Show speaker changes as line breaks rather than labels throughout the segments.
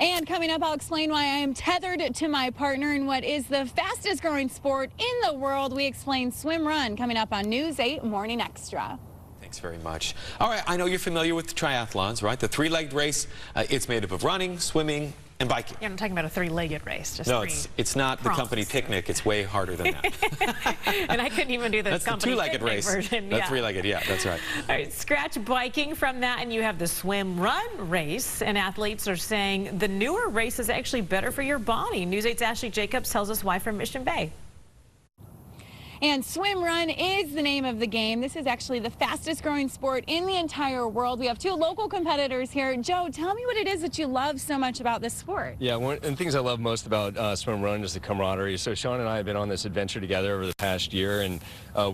And coming up, I'll explain why I am tethered to my partner in what is the fastest growing sport in the world. We explain SwimRun coming up on News 8 Morning Extra.
Thanks very much. All right, I know you're familiar with triathlons, right? The three-legged race, it's made up of running, swimming, and biking.
Yeah, I'm talking about a three-legged race. Just
no, it's not the company picnic. It's way harder than that.
And I couldn't even do the
that's
company
the two-legged race
version.
That's three-legged, yeah, that's right.
All right, scratch biking from that, and you have the SwimRun race. And athletes are saying the newer race is actually better for your body. News 8's Ashley Jacobs tells us why from Mission Bay.
And SwimRun is the name of the game. This is actually the fastest growing sport in the entire world. We have two local competitors here. Joe, tell me what it is that you love so much about this sport.
Yeah, one of the things I love most about SwimRun is the camaraderie. So Sean and I have been on this adventure together over the past year, and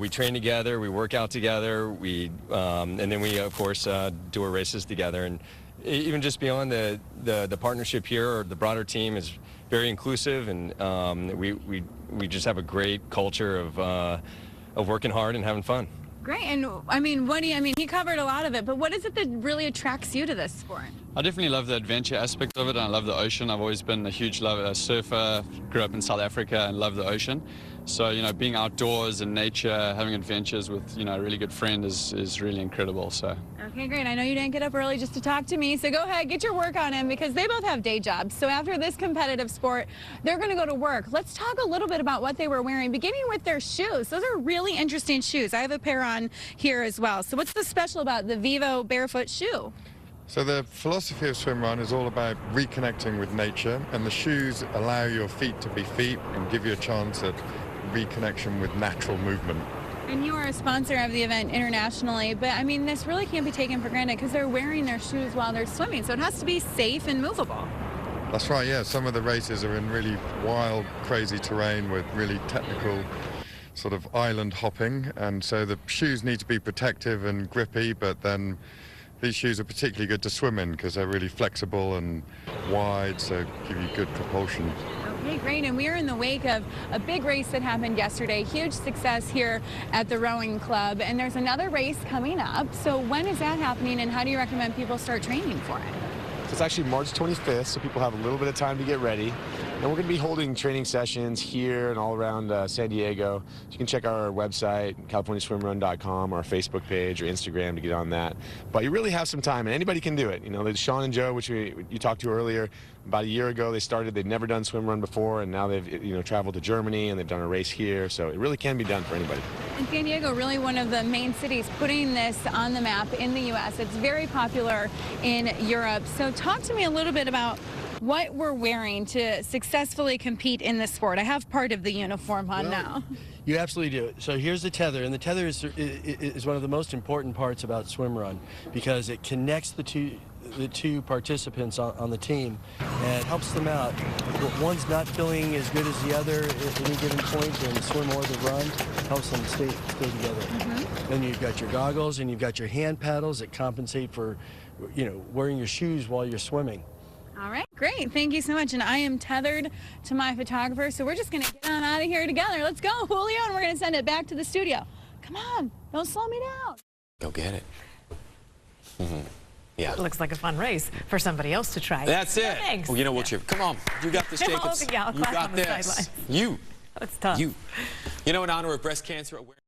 we train together, we work out together, and then we, of course, do our races together. And even just beyond the partnership here, or the broader team is very inclusive, and we just have a great culture of working hard and having fun.
Great. And I mean, he covered a lot of it, but what is it that really attracts you to this sport?
I definitely love the adventure aspect of it, and I love the ocean. I've always been a huge surfer, grew up in South Africa and love the ocean. So, you know, being outdoors in nature, having adventures with, you know, a really good friend is really incredible. So.
Okay, great. I know you didn't get up early just to talk to me, so go ahead, get your work on in, because they both have day jobs. So after this competitive sport, they're going to go to work. Let's talk a little bit about what they were wearing, beginning with their shoes. Those are really interesting shoes. I have a pair on here as well. So what's the special about the Vivo barefoot shoe?
So the philosophy of SwimRun is all about reconnecting with nature, and the shoes allow your feet to be feet and give you a chance at reconnection with natural movement.
And you are a sponsor of the event internationally, but I mean, this really can't be taken for granted because they're wearing their shoes while they're swimming, so it has to be safe and movable.
That's right, yeah. Some of the races are in really wild, crazy terrain with really technical sort of island hopping, and so the shoes need to be protective and grippy, but then these shoes are particularly good to swim in because they're really flexible and wide, so give you good propulsion.
Okay, great. And we are in the wake of a big race that happened yesterday. Huge success here at the rowing club. And there's another race coming up. So when is that happening, and how do you recommend people start training for it?
It's actually March 25th, so people have a little bit of time to get ready. And we're going to be holding training sessions here and all around San Diego. So you can check our website, CaliforniaSwimRun.com, our Facebook page or Instagram to get on that. But you really have some time, and anybody can do it. You know, Sean and Joe, which you talked to earlier, about a year ago they started. They'd never done SwimRun before, and now they've traveled to Germany and they've done a race here. So it really can be done for anybody.
And San Diego, really one of the main cities putting this on the map in the U.S. It's very popular in Europe. So talk to me a little bit about what we're wearing to successfully compete in this sport. I have part of the uniform on now.
You absolutely do. So here's the tether, and the tether is one of the most important parts about SwimRun because it connects the two participants on the team and helps them out. One's not feeling as good as the other at any given point in the swim or the run, helps them stay together. Then you've got your goggles and you've got your hand paddles that compensate for, wearing your shoes while you're swimming.
All right, great. Thank you so much. And I am tethered to my photographer, so we're just going to get on out of here together. Let's go, Julio, and we're going to send it back to the studio. Come on, don't slow me down.
Go get it. Yeah.
It looks like a fun race for somebody else to try.
That's it.
Thanks.
Well, you know what, come on. You got this, Jacobs.
Yeah, I'll
you
clap
got
on the
this.
sidelines.
You.
That's tough.
You know, in honor of breast cancer awareness.